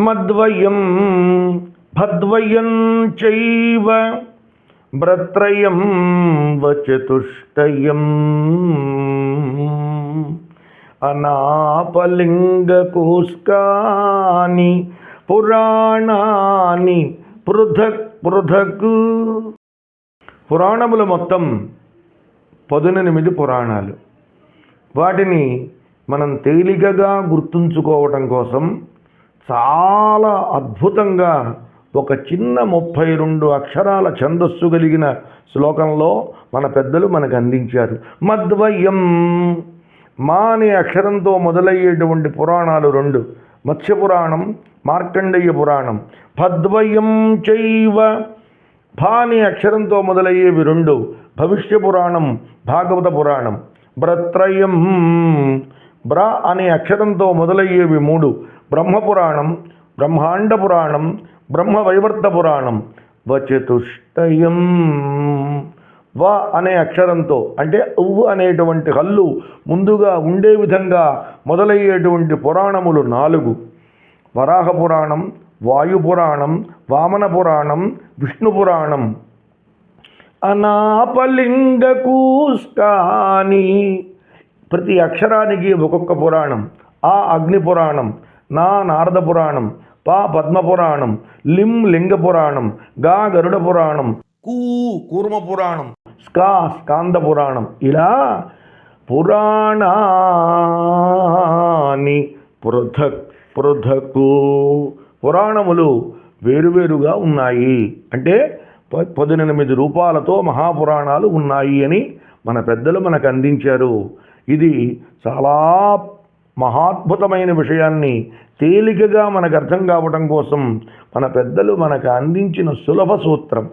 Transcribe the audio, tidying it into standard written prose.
మద్వయం భద్వయం చైవ భ్రత్రయం వచతుష్టయం అనాపలింగకోస్కాని పురాణాని పృథక్ పృథక్. పురాణములు మొత్తం 18 పురాణాలు. వాటిని మనం తేలికగా గుర్తుంచుకోవటం కోసం చాలా అద్భుతంగా ఒక చిన్న 32 అక్షరాల ఛందస్సు కలిగిన శ్లోకంలో మన పెద్దలు మనకు అందించారు. మద్వయం, మా అనే అక్షరంతో మొదలయ్యేటువంటి పురాణాలు 2: మత్స్య పురాణం, మార్కండేయ పురాణం. భద్వయం చైవ, భా అనే అక్షరంతో మొదలయ్యేవి 2: భవిష్య పురాణం, భాగవత పురాణం. భ్రత్రయం, బ్ర అనే అక్షరంతో మొదలయ్యేవి 3: బ్రహ్మపురాణం, బ్రహ్మాండ పురాణం, బ్రహ్మవైవర్త పురాణం. వచతుష్టయం, వ అనే అక్షరంతో అంటే ఉవ్వు అనేటువంటి హల్లు ముందుగా ఉండే విధంగా మొదలయ్యేటువంటి పురాణములు 4: వరాహ పురాణం, వాయు పురాణం, వామన పురాణం, విష్ణు పురాణం. అనాపలింగకూస్కాని, ప్రతి అక్షరానికి ఒక్కొక్క పురాణం. ఆ అగ్ని పురాణం, నా నారద పురాణం, పా పద్మ పురాణం, లిం లింగ పురాణం, గా గరుడ పురాణం, కూ కూర్మ పురాణం, స్కా స్కాంద పురాణం. ఇలా పురాణాని పృథక్ పృథకు, పురాణములు వేరువేరుగా ఉన్నాయి. అంటే 18 రూపాలతో మహాపురాణాలు ఉన్నాయి అని మన పెద్దలు మనకు అందించారు. ఇది చాలా మహాద్భుతమైన విషయాన్ని తేలికగా మనకు అర్థం కావటం కోసం మన పెద్దలు మనకు అందించిన సులభ సూత్రం.